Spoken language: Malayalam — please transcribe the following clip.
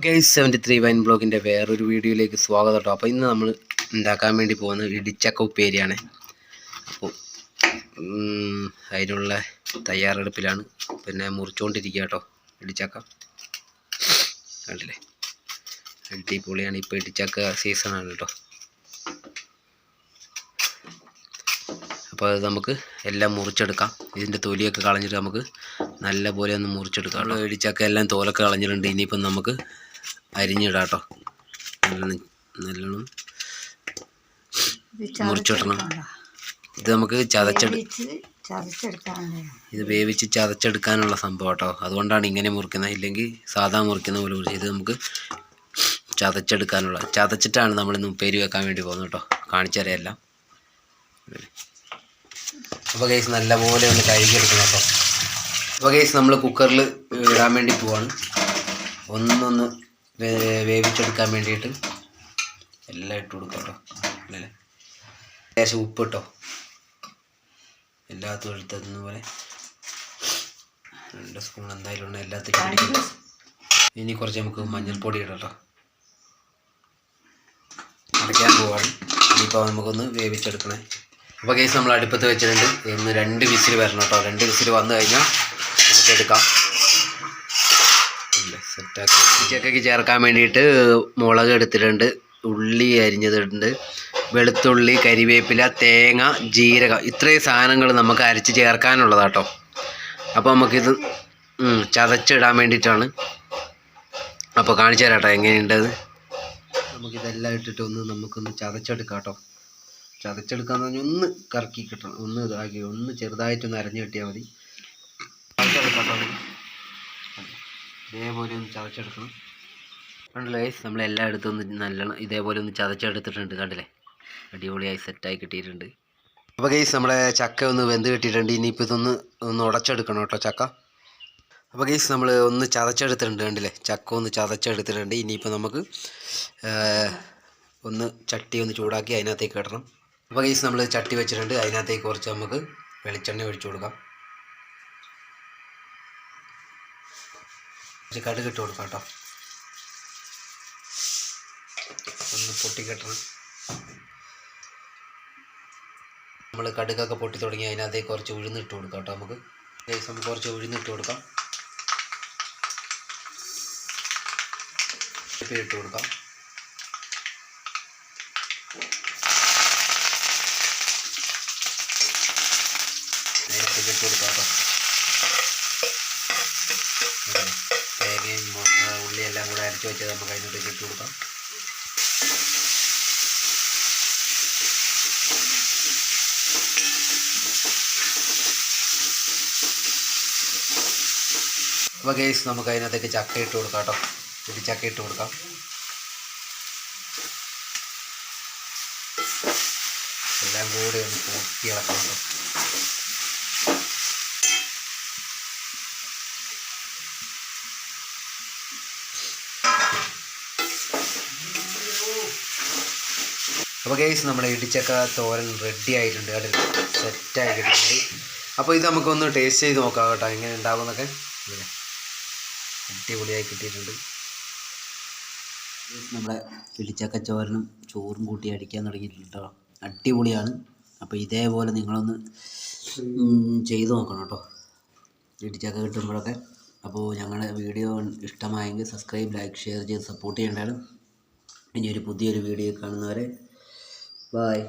ഗൈസ് 73 വൈൻ ബ്ലോഗിൻ്റെ വേറൊരു വീഡിയോയിലേക്ക് സ്വാഗതം കേട്ടോ. അപ്പോൾ ഇന്ന് നമ്മൾ ഉണ്ടാക്കാൻ വേണ്ടി പോകുന്നത് ഇടിച്ചക്ക ഉപ്പേരിയാണ്. അപ്പോൾ അതിനുള്ള തയ്യാറെടുപ്പിലാണ്. പിന്നെ മുറിച്ചുകൊണ്ടിരിക്കുക കേട്ടോ. ഇടിച്ചക്ക കണ്ടില്ലേ, അടിപൊളിയാണ്. ഇപ്പോൾ ഇടിച്ചക്ക സീസണാണ് കേട്ടോ. അപ്പോൾ അത് നമുക്ക് എല്ലാം മുറിച്ചെടുക്കാം. ഇതിൻ്റെ തൊലിയൊക്കെ കളഞ്ഞിട്ട് നമുക്ക് നല്ല പോലെ ഒന്ന് മുറിച്ചെടുക്കാം കേട്ടോ. ഇടിച്ചക്ക എല്ലാം തോലൊക്കെ കളഞ്ഞിട്ടുണ്ട്. ഇനിയിപ്പം നമുക്ക് അരിഞ്ഞിടാം കേട്ടോ. നല്ലോണം മുറിച്ചിടണം. ഇത് നമുക്ക് ഇത് വേവിച്ച് ചതച്ചെടുക്കാനുള്ള സംഭവം കേട്ടോ. അതുകൊണ്ടാണ് ഇങ്ങനെ മുറിക്കുന്നത്. ഇല്ലെങ്കിൽ സാധാ മുറിക്കുന്ന പോലെ മുറിച്ച് ഇത് നമുക്ക് ചതച്ചിട്ടാണ് നമ്മളിന്ന് ഉപ്പേരി വെക്കാൻ വേണ്ടി പോകുന്നത് കേട്ടോ. കാണിച്ചു തരാം എല്ലാം. അപ്പോൾ ഗൈസ് നല്ലപോലെ ഒന്ന് കഴുകിയെടുക്കണം കേട്ടോ. അപ്പോൾ ഗൈസ് നമ്മൾ കുക്കറിൽ ഇടാൻ വേണ്ടി പോവാണ്. ഒന്നൊന്ന് വേവിച്ചെടുക്കാൻ വേണ്ടിയിട്ട് എല്ലാം ഇട്ട് കൊടുക്കാം കേട്ടോ. അല്ലേ, ലേശം ഉപ്പ് ഇട്ടോ, എല്ലാത്തും എടുത്തതുന്ന പോലെ 2 സ്പൂൺ എന്തായാലും ഉണ്ട് എല്ലാത്തിനും. ഇനി കുറച്ച് നമുക്ക് മഞ്ഞൾപ്പൊടി ഇടാം കേട്ടോ. അടയ്ക്കാൻ പോവാണ്. ഇനിയിപ്പോൾ നമുക്കൊന്ന് വേവിച്ചെടുക്കണേ. അപ്പോൾ കേസ് നമ്മൾ അടുപ്പത്ത് വെച്ചിട്ടുണ്ട്. ഇന്ന് 2 വിസിൽ വരണം കേട്ടോ. 2 വിസിൽ വന്നു കഴിഞ്ഞാൽ നമുക്ക് എടുക്കാം. സെറ്റാക്കി ചക്കയ്ക്ക് ചേർക്കാൻ വേണ്ടിയിട്ട് മുളക് എടുത്തിട്ടുണ്ട്, ഉള്ളി അരിഞ്ഞതിട്ടുണ്ട്, വെളുത്തുള്ളി, കരിവേപ്പില, തേങ്ങ, ജീരകം, ഇത്രയും സാധനങ്ങൾ നമുക്ക് അരച്ച് ചേർക്കാനുള്ളതാട്ടോ. അപ്പോൾ നമുക്കിത് ചതച്ചിടാൻ വേണ്ടിയിട്ടാണ്. അപ്പോൾ കാണിച്ചു തരാം കേട്ടോ എങ്ങനെയുണ്ടത്. നമുക്കിതെല്ലാം ഇട്ടിട്ട് നമുക്കൊന്ന് ചതച്ചെടുക്കാം കേട്ടോ. ചതച്ചെടുക്കാന്ന് പറഞ്ഞാൽ ഒന്ന് കറക്കി കിട്ടണം, ഒന്ന് ഇതാക്കി ഒന്ന് ചെറുതായിട്ടൊന്ന് അരഞ്ഞു കിട്ടിയാൽ മതി. ചതച്ചെടുക്കാം കേട്ടോ. ഇതേപോലെ ഒന്ന് ചതച്ചെടുക്കണം. കണ്ടില്ലേ ഗൈസ്, നമ്മളെല്ലാം എടുത്തൊന്ന് നല്ലോണം ഇതേപോലെ ഒന്ന് ചതച്ചെടുത്തിട്ടുണ്ട്. കണ്ടില്ലേ, അടിപൊളിയായി സെറ്റായി കിട്ടിയിട്ടുണ്ട്. അപ്പോൾ ഗൈസ് നമ്മുടെ ചക്ക ഒന്ന് വെന്ത് കിട്ടിയിട്ടുണ്ട്. ഇനിയിപ്പോൾ ഒന്ന് ഉടച്ചെടുക്കണം കേട്ടോ ചക്ക. അപ്പോൾ ഗൈസ് നമ്മൾ ഒന്ന് ചതച്ചെടുത്തിട്ടുണ്ട്. കണ്ടില്ലേ, ചക്ക ഒന്ന് ചതച്ചെടുത്തിട്ടുണ്ട്. ഇനിയിപ്പോൾ നമുക്ക് ഒന്ന് ചട്ടി ഒന്ന് ചൂടാക്കി അതിനകത്തേക്ക് ഇടണം. അപ്പോൾ ഗൈസ് നമ്മൾ ചട്ടി വെച്ചിട്ടുണ്ട്. അതിനകത്തേക്ക് കുറച്ച് നമുക്ക് വെളിച്ചെണ്ണ ഒഴിച്ചു കൊടുക്കാം. കടുക് ഇട്ട് കൊടുക്കാം കേട്ടോ. ഒന്ന് പൊട്ടിക്കെട്ടണം. നമ്മൾ കടുകൊക്കെ പൊട്ടി തുടങ്ങി അതിനകത്തേക്ക് കുറച്ച് ഉഴുന്നിട്ട് കൊടുക്കാം കേട്ടോ. നമുക്ക് കുറച്ച് ഉഴുന്നിട്ട് കൊടുക്കാം. ഇട്ട് കൊടുക്കാം. നേരത്തെ ഇട്ട് കൊടുക്കാം കേട്ടോ. തേങ്ങയും ഉള്ളിയെല്ലാം കൂടെ അരച്ച് വെച്ചത് നമുക്ക് അതിനകത്തേക്ക് ഇട്ട് കൊടുക്കാം. അപ്പോൾ ഗൈസ് നമുക്ക് അതിനകത്തേക്ക് ചക്ക ഇട്ട് കൊടുക്കാം കേട്ടോ. ഇടിച്ചക്ക ഇട്ട് കൊടുക്കാം. എല്ലാം കൂടി ഒന്ന് കൂട്ടി ഇളക്കാം കേട്ടോ. അപ്പോൾ ഗൈസ് നമ്മുടെ ഇടിച്ചക്ക തോരൻ റെഡി ആയിട്ടുണ്ട്. അത് സെറ്റായി കിട്ടിയിട്ടുണ്ട്. അപ്പോൾ ഇത് നമുക്കൊന്ന് ടേസ്റ്റ് ചെയ്ത് നോക്കാം കേട്ടോ, എങ്ങനെ ഉണ്ടാകുമെന്നൊക്കെ. അടിപൊളിയായി കിട്ടിയിട്ടുണ്ട്. നമ്മുടെ ഇടിച്ചക്ക തോരനും ചോറും കൂട്ടി അടിക്കാൻ തുടങ്ങിയിട്ടുണ്ട് കേട്ടോ. അടിപൊളിയാണ്. അപ്പോൾ ഇതേപോലെ നിങ്ങളൊന്ന് ചെയ്ത് നോക്കണം കേട്ടോ, ഇടിച്ചക്ക കിട്ടുമ്പോഴൊക്കെ. അപ്പോൾ ഞങ്ങളുടെ വീഡിയോ ഇഷ്ടമായെങ്കിൽ സബ്സ്ക്രൈബ്, ലൈക്ക്, ഷെയർ ചെയ്ത് സപ്പോർട്ട് ചെയ്യേണ്ടതാണ്. ഇനി ഒരു പുതിയൊരു വീഡിയോ കാണുന്നവരെ ബൈ.